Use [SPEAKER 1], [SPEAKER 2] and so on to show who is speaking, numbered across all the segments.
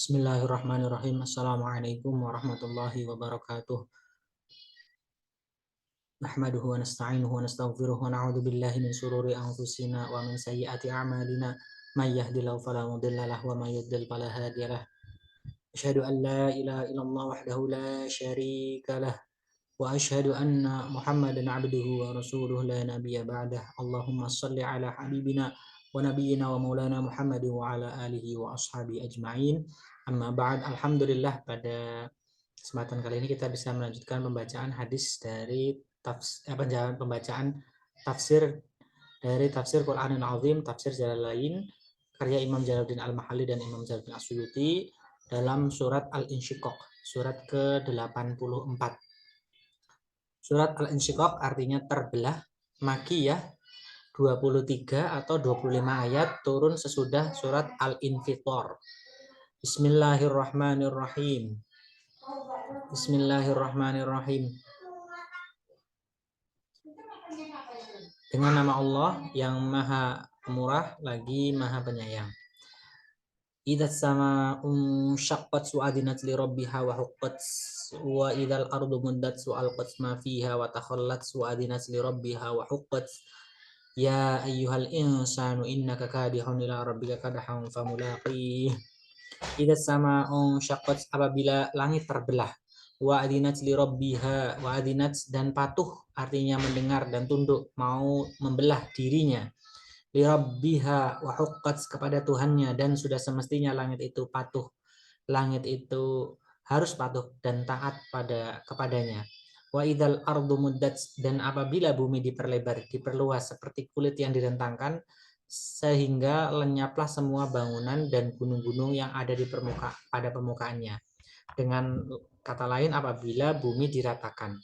[SPEAKER 1] Bismillahirrahmanirrahim. Assalamualaikum warahmatullahi wabarakatuh. Nahmaduhu wa nasta'inuhu wa nastaghfiruh wa na'udzu billahi min shururi anfusina wa min sayyiati a'malina. May yahdihillahu fala mudilla lahu wa may yudlil fala hadiya lahu. Asyhadu an la ilaha illallah wahdahu la syarika lah wa asyhadu anna Muhammadan 'abduhu wa rasuluhu la nabiyya ba'dah. Allahumma shalli ala habibina wa nabiyyina wa maulana Muhammad wa ala alihi wa ashabi ajma'in. Amma ba'd. Alhamdulillah, pada kesempatan kali ini kita bisa melanjutkan pembacaan hadis dari pembacaan tafsir dari tafsir Quranul Azim, tafsir Jalalain, karya Imam Jalaluddin Al-Mahalli dan Imam Jalaluddin As-Suyuti dalam surat Al-Insyiqaq, surat ke-84. Surat Al-Insyiqaq artinya terbelah, makiyah, 23 atau 25 ayat, turun sesudah surat Al-Infitor. Bismillahirrahmanirrahim. Bismillahirrahmanirrahim. Dengan nama Allah yang Maha Pemurah lagi Maha Penyayang. Idzas sama'u syaqqat wa adinat li rabbiha wa huqqat wa idzal ardu muddat wa alqat ma fiha wa takhallat wa adinat li rabbiha wa huqqat. Ya ayyuhal insanu innaka kadihun ila rabbika kadahan famulaqih. Idzas sama'u syaqqat, apabila langit terbelah. Wa adinat li rabbiha, wa adinat dan patuh artinya mendengar dan tunduk, mau membelah dirinya. Li rabbiha wa huqqat, kepada Tuhannya, dan sudah semestinya langit itu patuh. Langit itu harus patuh dan taat kepadanya. Wa idzal ardu muddat, dan apabila bumi diperlebar, diperluas seperti kulit yang direntangkan sehingga lenyaplah semua bangunan dan gunung-gunung yang ada pada permukaannya. Dengan kata lain, apabila bumi diratakan.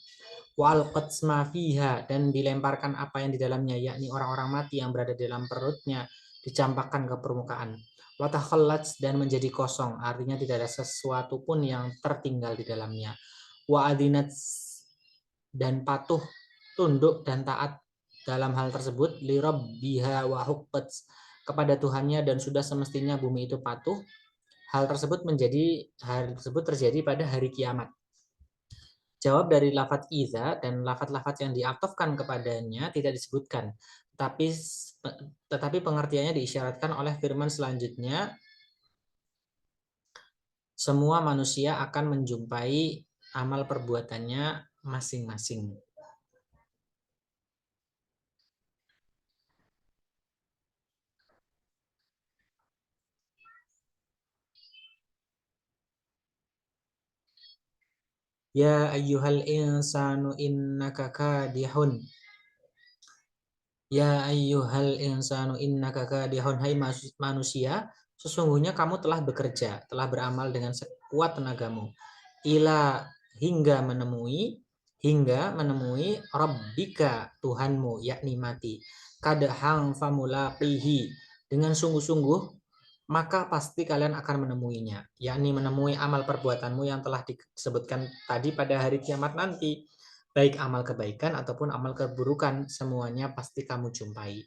[SPEAKER 1] Wa'alqat ma fiha, dan dilemparkan apa yang di dalamnya, yakni orang-orang mati yang berada di dalam perutnya, dicampakkan ke permukaan. Wa takhallat, dan menjadi kosong, artinya tidak ada sesuatu pun yang tertinggal di dalamnya. Wa adinat, dan patuh, tunduk dan taat dalam hal tersebut, li rabbiha wa huqqat, kepada Tuhannya, dan sudah semestinya bumi itu patuh. Hal tersebut terjadi pada hari kiamat. Jawab dari lafadz iza dan lafadz-lafadz yang diatofkan kepadanya tidak disebutkan, tetapi pengertiannya diisyaratkan oleh firman selanjutnya, semua manusia akan menjumpai amal perbuatannya masing-masing. Ya ayyuhal insanu innaka kadihun. Ya ayyuhal insanu innaka kadihun. Hai manusia, sesungguhnya kamu telah bekerja, telah beramal dengan sekuat tenagamu. Ila, hingga menemui Rabbika, Tuhanmu, yakni mati. Kadhang famulaqihi, dengan sungguh-sungguh maka pasti kalian akan menemuinya, yakni menemui amal perbuatanmu yang telah disebutkan tadi pada hari kiamat nanti. Baik amal kebaikan ataupun amal keburukan, semuanya pasti kamu jumpai.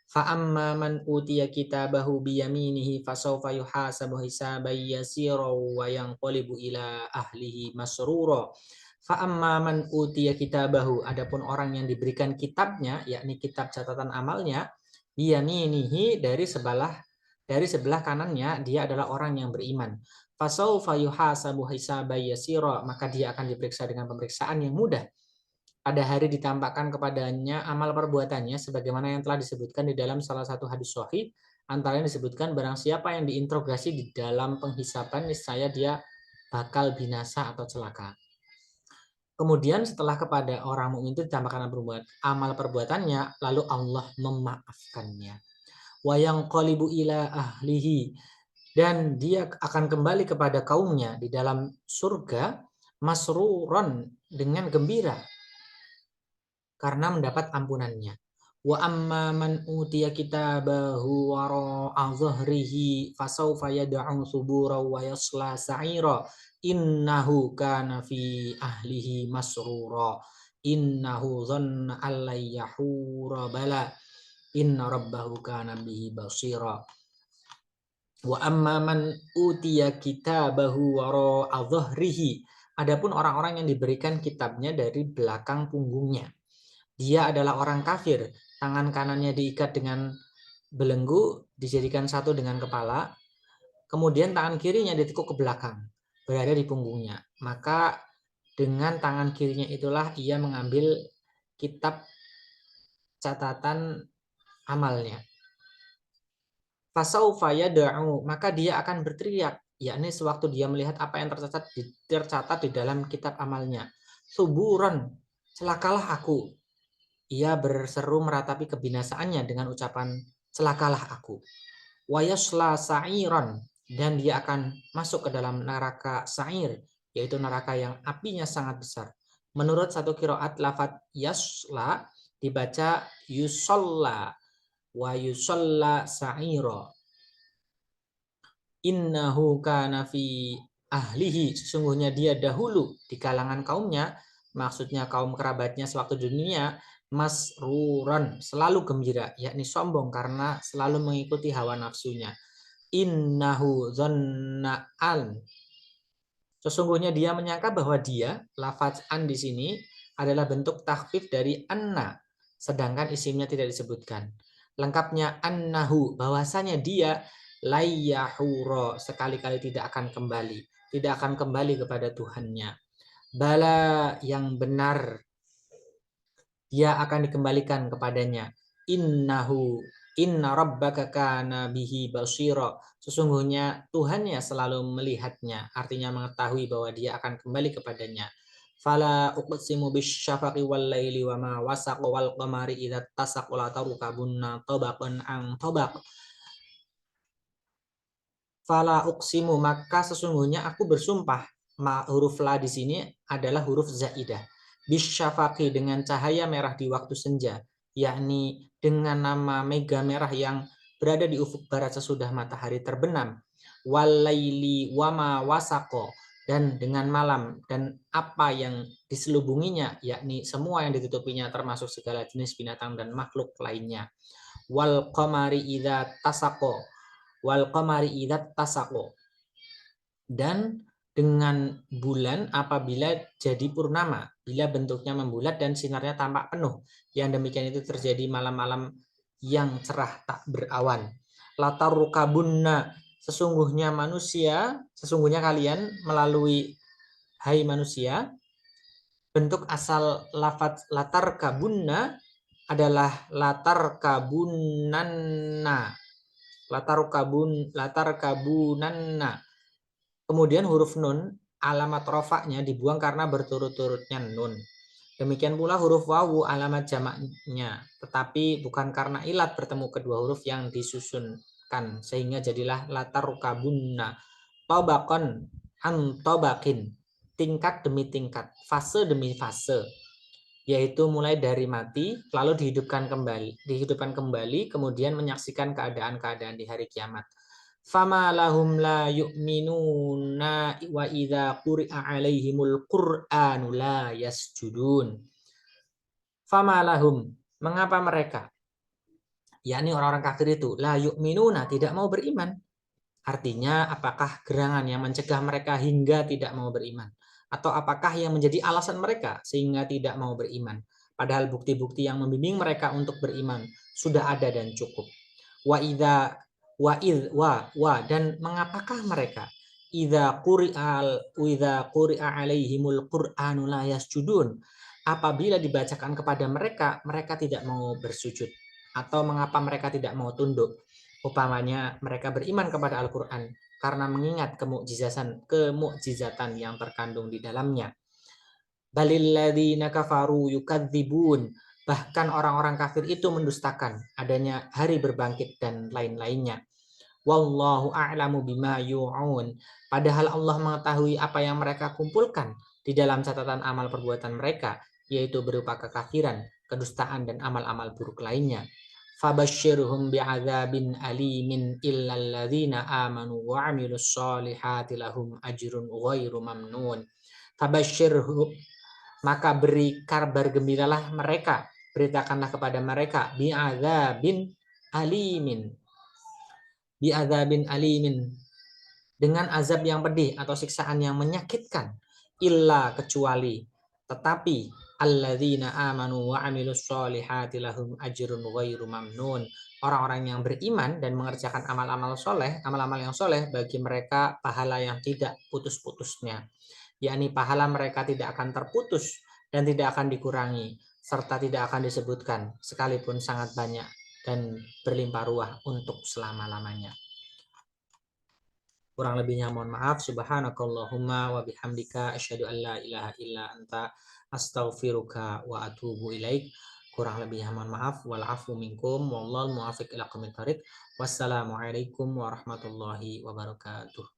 [SPEAKER 1] Fa'amma man utiya kitabahu biyaminihi fasawfa yuhasabu hisaban yasira wa yanqalibu ila ahlihi masrura. Fa'amma man utiya kitabahu, adapun orang yang diberikan kitabnya, yakni kitab catatan amalnya, biyaminihi, dari sebelah kanannya, dia adalah orang yang beriman. Fasawfa yuhasabu hisaban yasira, maka dia akan diperiksa dengan pemeriksaan yang mudah. Pada hari ditampakkan kepadanya amal perbuatannya sebagaimana yang telah disebutkan di dalam salah satu hadis sahih, antara yang disebutkan barang siapa yang diinterogasi di dalam penghisapan, niscaya dia bakal binasa atau celaka. Kemudian setelah kepada orang mukmin itu ditampakkan amal perbuatannya, lalu Allah memaafkannya. Wa yanqalibu ila ahlihi, dan dia akan kembali kepada kaumnya di dalam surga masruron, dengan gembira karena mendapat ampunannya. Wa amma man utiya kitabahu wara'a dhahrihi fasawfa yad'u subura wa yasla sa'ira innahu kana fi ahlihi masrura innahu dhanna an la yahura bala inna rabbahu kana bihi basira. Wa amma man utiya kitabahu wara'a dhahrihi. Adapun orang-orang yang diberikan kitabnya dari belakang punggungnya. Dia adalah orang kafir, tangan kanannya diikat dengan belenggu, dijadikan satu dengan kepala, kemudian tangan kirinya ditekuk ke belakang, berada di punggungnya. Maka dengan tangan kirinya itulah ia mengambil kitab catatan amalnya. Fasaufa yad'u, maka dia akan berteriak, yakni sewaktu dia melihat apa yang tercatat di dalam kitab amalnya. Suburan, celakalah aku. Ia berseru meratapi kebinasaannya dengan ucapan celakalah aku. Wayasla sa'iran, dan dia akan masuk ke dalam neraka sa'ir, yaitu neraka yang apinya sangat besar. Menurut satu qiraat, lafaz yasla dibaca yusalla wa yusalla sa'ira. Innahu kana fi ahlihi, sesungguhnya dia dahulu di kalangan kaumnya, maksudnya kaum kerabatnya sewaktu dunia, masruran, selalu gembira, yakni sombong karena selalu mengikuti hawa nafsunya. Innahu dhanna'an, sesungguhnya dia menyangka bahwa dia, lafaz an di sini adalah bentuk takhfif dari anna, sedangkan isimnya tidak disebutkan. Lengkapnya annahu, bahwasanya dia layyahuro, sekali-kali tidak akan kembali kepada Tuhannya. Bala, yang benar, dia akan dikembalikan kepadanya. Inna rabbaka kana bihi basira, sesungguhnya Tuhannya selalu melihatnya, artinya mengetahui bahwa dia akan kembali kepadanya. Fala uqsimu bisyafaqi wal laili wa ma wasaq wal qamari idza tasaq la tarkabunna tabaqan an tabaq. Fala uqsimu, maka sesungguhnya aku bersumpah. Huruf la di sini adalah huruf zaidah. Bisyafaqi, dengan cahaya merah di waktu senja, yakni dengan nama mega merah yang berada di ufuk barat sesudah matahari terbenam. Walaili wama wasako, dan dengan malam dan apa yang diselubunginya, yakni semua yang ditutupinya termasuk segala jenis binatang dan makhluk lainnya. Wal qamari idza tasaqo, wal qamari idza tasaqo, dan dengan bulan apabila jadi purnama, bila bentuknya membulat dan sinarnya tampak penuh. Yang demikian itu terjadi malam-malam yang cerah tak berawan. Latar rukabunna, sesungguhnya kalian melalui, hai manusia, bentuk asal lafaz latar kabunna adalah latar kabunanna. Latar kabunanna. Kemudian huruf nun, alamat rofaknya dibuang karena berturut-turutnya nun. Demikian pula huruf wawu, alamat jamaknya, tetapi bukan karena ilat bertemu kedua huruf yang disusunkan, sehingga jadilah latar kabunna. Tobakon an tobakin, tingkat demi tingkat, fase demi fase, yaitu mulai dari mati lalu dihidupkan kembali, kemudian menyaksikan keadaan-keadaan di hari kiamat. Fama lahum la yu'minuna wa idza quri'a alaihimul qur'anu la yasjudun. Fama lahum, mengapa mereka, yakni orang-orang kafir itu, la yu'minuna, tidak mau beriman. Artinya apakah gerangan yang mencegah mereka hingga tidak mau beriman? Atau apakah yang menjadi alasan mereka sehingga tidak mau beriman? Padahal bukti-bukti yang membimbing mereka untuk beriman sudah ada dan cukup. Dan mengapakah mereka idza quri'a alaihimul qur'anu la yasjudun, apabila dibacakan kepada mereka, mereka tidak mau bersujud, atau mengapa mereka tidak mau tunduk? Upamanya mereka beriman kepada Al-Quran karena mengingat kemukjizatan yang terkandung di dalamnya. Balilladzina kafaru yukadzibun, bahkan orang-orang kafir itu mendustakan adanya hari berbangkit dan lain-lainnya. Wallahu a'lamu bima yu'un, padahal Allah mengetahui apa yang mereka kumpulkan di dalam catatan amal perbuatan mereka, yaitu berupa kekafiran, kedustaan, dan amal-amal buruk lainnya. Fabashshirhum bi'adzabin alimin illal ladzina amanu wa 'amilus sholihati lahum ajrun ghairu mamnun. Fabashshirhum, maka beri kabar gembiralah mereka, beritakanlah kepada mereka, bi'adzabin alimin, bi'adzabin alimin, dengan azab yang pedih atau siksaan yang menyakitkan, illa kecuali, tetapi alladzina amanu wa amilus solihati lahum ajrun ghairu mamnun, orang-orang yang beriman dan mengerjakan amal-amal soleh, amal-amal yang soleh, bagi mereka pahala yang tidak putus-putusnya, yakni pahala mereka tidak akan terputus dan tidak akan dikurangi serta tidak akan disebutkan sekalipun sangat banyak dan berlimpah ruah untuk selama-lamanya. Kurang lebihnya mohon maaf. Subhanakallahumma wa bihamdika asyhadu an la ilaha illa anta astaghfiruka wa atubu ilaik. Kurang lebihnya mohon maaf. Wal afu minkum wallahul muwaffiq ila aqwamit thoriq. Wassalamualaikum warahmatullahi wabarakatuh.